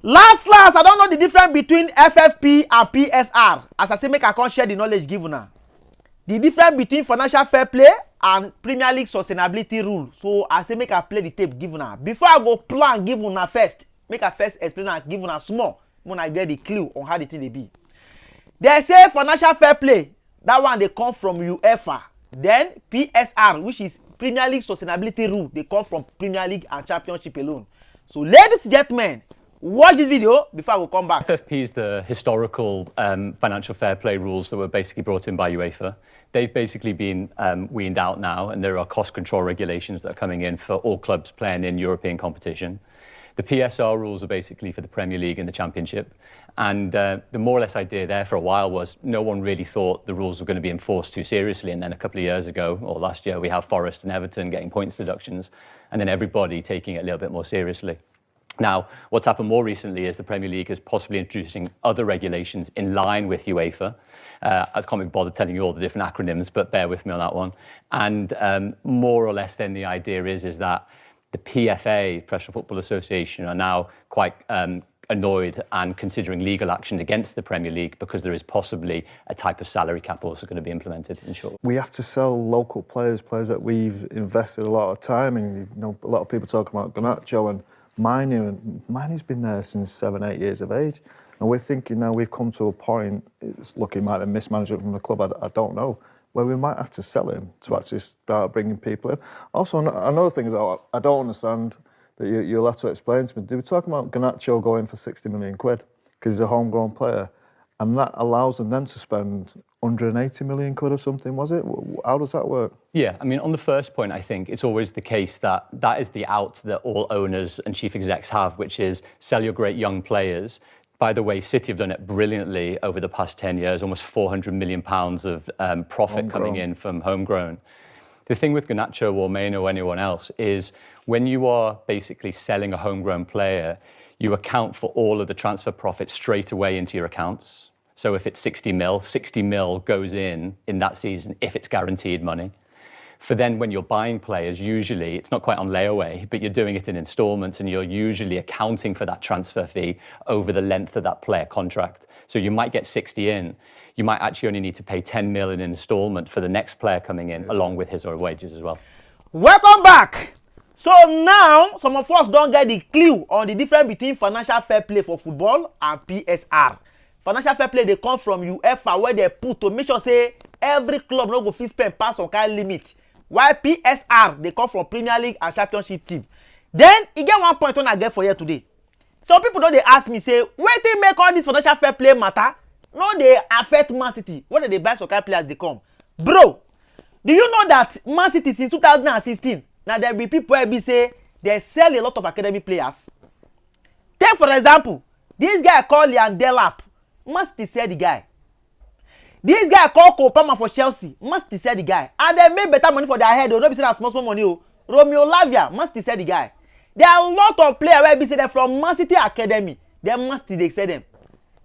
Last, I don't know the difference between FFP and PSR. As I say, make I can't share the knowledge given now. The difference between financial fair play and Premier League sustainability rule. So I say make I play the tape given now. Before I go plan give una first, make I first explain and give una small when I get the clue on how the thing dey be. They say financial fair play, that one they come from UEFA. Then PSR, which is Premier League sustainability rule, they come from Premier League and Championship alone. So ladies and gentlemen, watch this video before I will come back. FFP is the historical financial fair play rules that were basically brought in by UEFA. They've basically been weaned out now, and there are cost control regulations that are coming in for all clubs playing in European competition. The PSR rules are basically for the Premier League and the Championship. And the more or less idea there for a while was no one really thought the rules were going to be enforced too seriously. And then a couple of years ago, or last year, we have Forest and Everton getting points deductions, and then everybody taking it a little bit more seriously. Now, what's happened more recently is the Premier League is possibly introducing other regulations in line with UEFA. I can't be bothered telling you all the different acronyms, but bear with me on that one. And more or less then the idea is that the PFA, Professional Football Association, are now quite annoyed and considering legal action against the Premier League because there is possibly a type of salary cap also going to be implemented in short. We have to sell local players that we've invested a lot of time in. You know, a lot of people talk about Garnacho and Mainu's been there since 7, 8 years of age. And we're thinking now we've come to a point, it's looking like a mismanagement from the club, I don't know, where we might have to sell him to actually start bringing people in. Also, another thing is I don't understand that you'll have to explain to me. Do we talk about Garnacho going for 60 million quid because he's a homegrown player, and that allows them then to spend 180 million quid or something, was it? How does that work? Yeah, I mean, on the first point, I think it's always the case that that is the out that all owners and chief execs have, which is sell your great young players. By the way, City have done it brilliantly over the past 10 years, almost £400 million of profit coming in from homegrown. The thing with Garnacho or Mainoo or anyone else is when you are basically selling a homegrown player, you account for all of the transfer profit straight away into your accounts. So if it's 60 mil goes in that season if it's guaranteed money. For then when you're buying players, usually it's not quite on layaway, but you're doing it in installments and you're usually accounting for that transfer fee over the length of that player contract. So you might get 60 in. You might actually only need to pay 10 mil in installment for the next player coming in along with his or her wages as well. Welcome back. So now some of us don't get the clue on the difference between financial fair play for football and PSR. Financial fair play, they come from UEFA where they put to make sure say every club no go fit spend pass some kind limit. While PSR, they come from Premier League and Championship team. Then, you get one point when I get for here today. Some people don't they ask me, say, where they make all this financial fair play matter? No, they affect Man City. When they buy some kind of players, they come. Bro, do you know that Man City since 2016, now there be people where be say, they sell a lot of academy players. Take for example, this guy called Liam Delap. Man City sell the guy. This guy called Kopama for Chelsea. Man City sell the guy. And they make better money for their head. Don't be say that small money. Oh. Romeo Lavia, Man City sell the guy. There are a lot of players where be say they're from Man City Academy. Then Man City they sell them.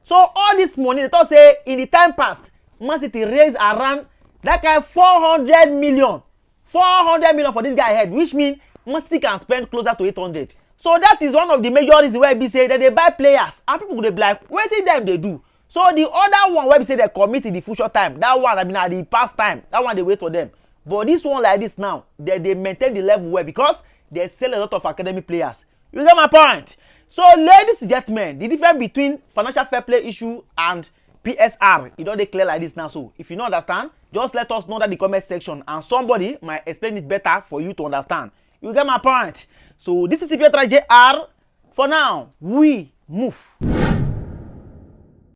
So all this money, they thought say in the time past, Man City raised around that guy 400 million. 400 million for this guy head, which means Man City can spend closer to 800. So that is one of the major reasons where be say that they buy players and people they be like, what did them they do? So the other one where we say they commit in the future time, that one I mean at the past time, that one they wait for them. But this one like this now, they maintain the level where because they sell a lot of academy players. You get my point? So ladies and gentlemen, the difference between financial fair play issue and PSR, it don't clear like this now. So if you don't understand, just let us know that in the comment section and somebody might explain it better for you to understand. You get my point? So this is Pietra JR. For now, we move.